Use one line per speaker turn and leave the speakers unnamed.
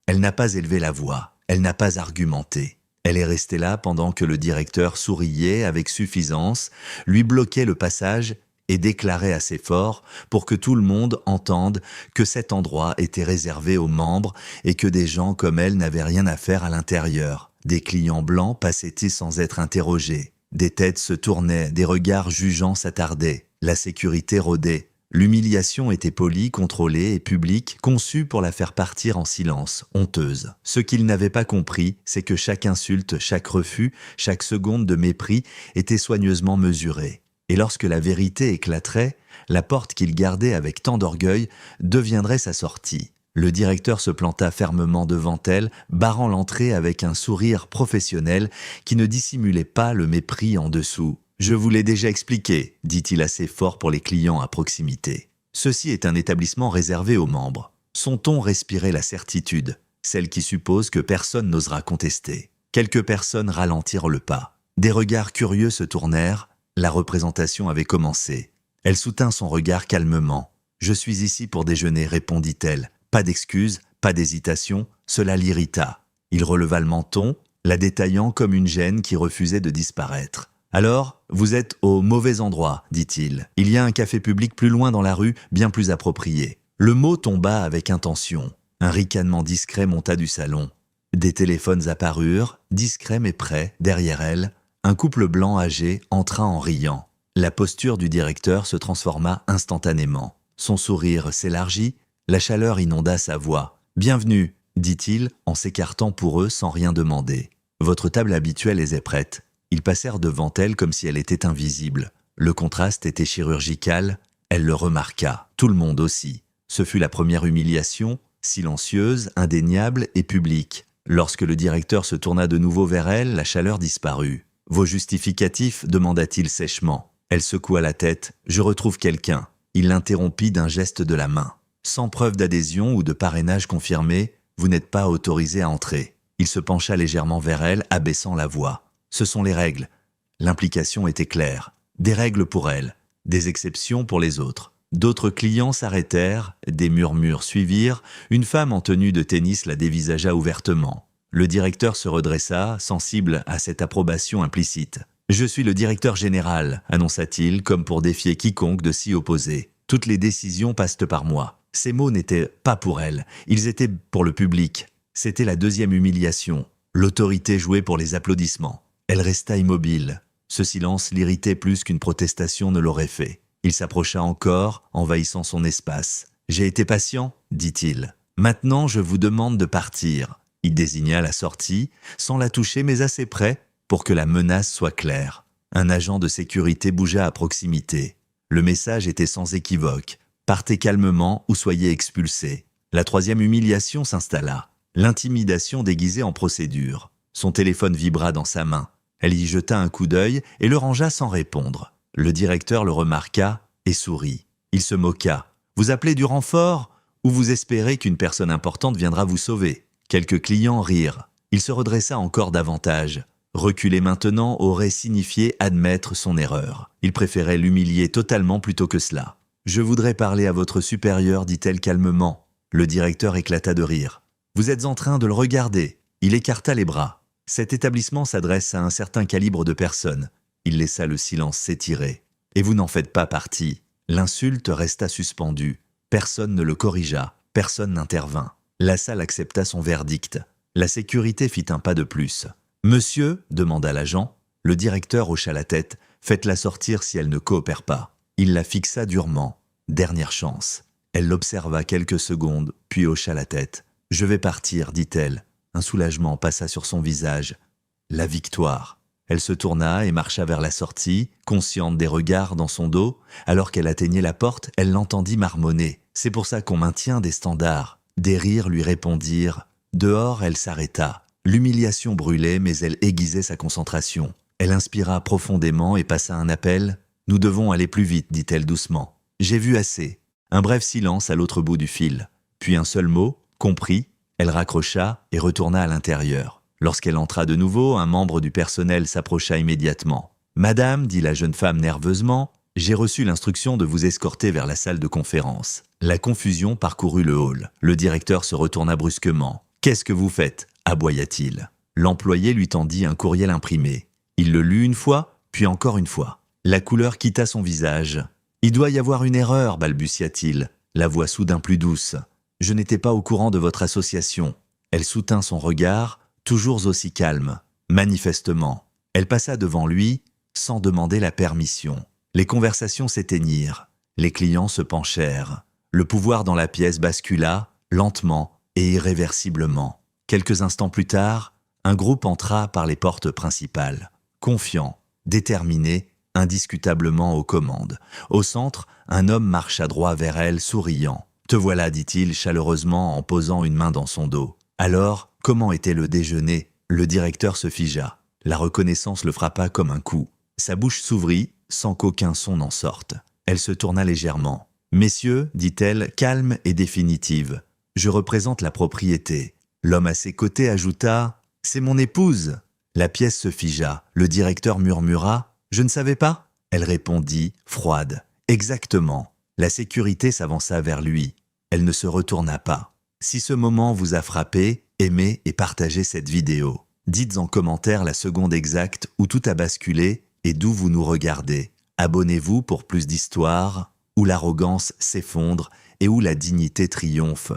Elle n'a pas élevé la voix, elle n'a pas argumenté. Elle est restée là pendant que le directeur souriait avec suffisance, lui bloquait le passage et déclarait assez fort pour que tout le monde entende que cet endroit était réservé aux membres et que des gens comme elle n'avaient rien à faire à l'intérieur. Des clients blancs passaient sans être interrogés. Des têtes se tournaient, des regards jugeants s'attardaient. La sécurité rôdait. L'humiliation était polie, contrôlée et publique, conçue pour la faire partir en silence, honteuse. Ce qu'il n'avait pas compris, c'est que chaque insulte, chaque refus, chaque seconde de mépris était soigneusement mesurée. Et lorsque la vérité éclaterait, la porte qu'il gardait avec tant d'orgueil deviendrait sa sortie. Le directeur se planta fermement devant elle, barrant l'entrée avec un sourire professionnel qui ne dissimulait pas le mépris en dessous. « Je vous l'ai déjà expliqué », dit-il assez fort pour les clients à proximité. « Ceci est un établissement réservé aux membres. » Son ton respirait la certitude, celle qui suppose que personne n'osera contester. Quelques personnes ralentirent le pas. Des regards curieux se tournèrent. La représentation avait commencé. Elle soutint son regard calmement. « Je suis ici pour déjeuner », répondit-elle. Pas d'excuses, pas d'hésitation, cela l'irrita. Il releva le menton, la détaillant comme une gêne qui refusait de disparaître. « Alors, vous êtes au mauvais endroit, dit-il. Il y a un café public plus loin dans la rue, bien plus approprié. » Le mot tomba avec intention. Un ricanement discret monta du salon. Des téléphones apparurent, discrets mais près, derrière elle. Un couple blanc âgé entra en riant. La posture du directeur se transforma instantanément. Son sourire s'élargit, la chaleur inonda sa voix. « Bienvenue », dit-il en s'écartant pour eux sans rien demander. « Votre table habituelle est prête. » Ils passèrent devant elle comme si elle était invisible. Le contraste était chirurgical, elle le remarqua, tout le monde aussi. Ce fut la première humiliation, silencieuse, indéniable et publique. Lorsque le directeur se tourna de nouveau vers elle, la chaleur disparut. « Vos justificatifs » demanda-t-il sèchement. Elle secoua la tête. « Je retrouve quelqu'un. » Il l'interrompit d'un geste de la main. « Sans preuve d'adhésion ou de parrainage confirmé, vous n'êtes pas autorisé à entrer. » Il se pencha légèrement vers elle, abaissant la voix. Ce sont les règles. L'implication était claire. Des règles pour elle, des exceptions pour les autres. D'autres clients s'arrêtèrent, des murmures suivirent, une femme en tenue de tennis la dévisagea ouvertement. Le directeur se redressa, sensible à cette approbation implicite. « Je suis le directeur général », annonça-t-il, comme pour défier quiconque de s'y opposer. « Toutes les décisions passent par moi. » Ces mots n'étaient pas pour elle, ils étaient pour le public. C'était la deuxième humiliation. L'autorité jouait pour les applaudissements. Elle resta immobile. Ce silence l'irritait plus qu'une protestation ne l'aurait fait. Il s'approcha encore, envahissant son espace. « J'ai été patient, » dit-il. « Maintenant, je vous demande de partir. » Il désigna la sortie, sans la toucher mais assez près, pour que la menace soit claire. Un agent de sécurité bougea à proximité. Le message était sans équivoque. « Partez calmement ou soyez expulsés. » La troisième humiliation s'installa. L'intimidation déguisée en procédure. Son téléphone vibra dans sa main. Elle y jeta un coup d'œil et le rangea sans répondre. Le directeur le remarqua et sourit. Il se moqua. « Vous appelez du renfort ou vous espérez qu'une personne importante viendra vous sauver ?» Quelques clients rirent. Il se redressa encore davantage. Reculer maintenant aurait signifié admettre son erreur. Il préférait l'humilier totalement plutôt que cela. « Je voudrais parler à votre supérieur, dit-elle calmement. » Le directeur éclata de rire. « Vous êtes en train de le regarder. » Il écarta les bras. « Cet établissement s'adresse à un certain calibre de personnes. » Il laissa le silence s'étirer. « Et vous n'en faites pas partie. » L'insulte resta suspendue. Personne ne le corrigea. Personne n'intervint. La salle accepta son verdict. La sécurité fit un pas de plus. « Monsieur » demanda l'agent. Le directeur hocha la tête. « Faites-la sortir si elle ne coopère pas. » Il la fixa durement. Dernière chance. Elle l'observa quelques secondes, puis hocha la tête. « Je vais partir, dit-elle. » Un soulagement passa sur son visage. La victoire. Elle se tourna et marcha vers la sortie, consciente des regards dans son dos. Alors qu'elle atteignait la porte, elle l'entendit marmonner. « C'est pour ça qu'on maintient des standards. » Des rires lui répondirent. Dehors, elle s'arrêta. L'humiliation brûlait, mais elle aiguisait sa concentration. Elle inspira profondément et passa un appel. « Nous devons aller plus vite, dit-elle doucement. J'ai vu assez. » Un bref silence à l'autre bout du fil. Puis un seul mot, compris. Elle raccrocha et retourna à l'intérieur. Lorsqu'elle entra de nouveau, un membre du personnel s'approcha immédiatement. « Madame, dit la jeune femme nerveusement, j'ai reçu l'instruction de vous escorter vers la salle de conférence. » La confusion parcourut le hall. Le directeur se retourna brusquement. Qu'est-ce que vous faites » aboya-t-il. L'employé lui tendit un courriel imprimé. Il le lut une fois, puis encore une fois. La couleur quitta son visage. « Il doit y avoir une erreur » balbutia-t-il, la voix soudain plus douce. « Je n'étais pas au courant de votre association. » Elle soutint son regard, toujours aussi calme. Manifestement, elle passa devant lui, sans demander la permission. Les conversations s'éteignirent. Les clients se penchèrent. Le pouvoir dans la pièce bascula, lentement et irréversiblement. Quelques instants plus tard, un groupe entra par les portes principales. Confiant, déterminé, indiscutablement aux commandes. Au centre, un homme marcha droit vers elle, souriant. « Te voilà » dit-il chaleureusement en posant une main dans son dos. Alors, comment était le déjeuner ? Le directeur se figea. La reconnaissance le frappa comme un coup. Sa bouche s'ouvrit, sans qu'aucun son n'en sorte. Elle se tourna légèrement. « Messieurs, dit-elle, calme et définitive, je représente la propriété. » L'homme à ses côtés ajouta « C'est mon épouse !» La pièce se figea. Le directeur murmura « Je ne savais pas ?» Elle répondit, froide. « Exactement. » La sécurité s'avança vers lui. Elle ne se retourna pas. Si ce moment vous a frappé, aimez et partagez cette vidéo. Dites en commentaire la seconde exacte où tout a basculé et d'où vous nous regardez. Abonnez-vous pour plus d'histoires où l'arrogance s'effondre et où la dignité triomphe.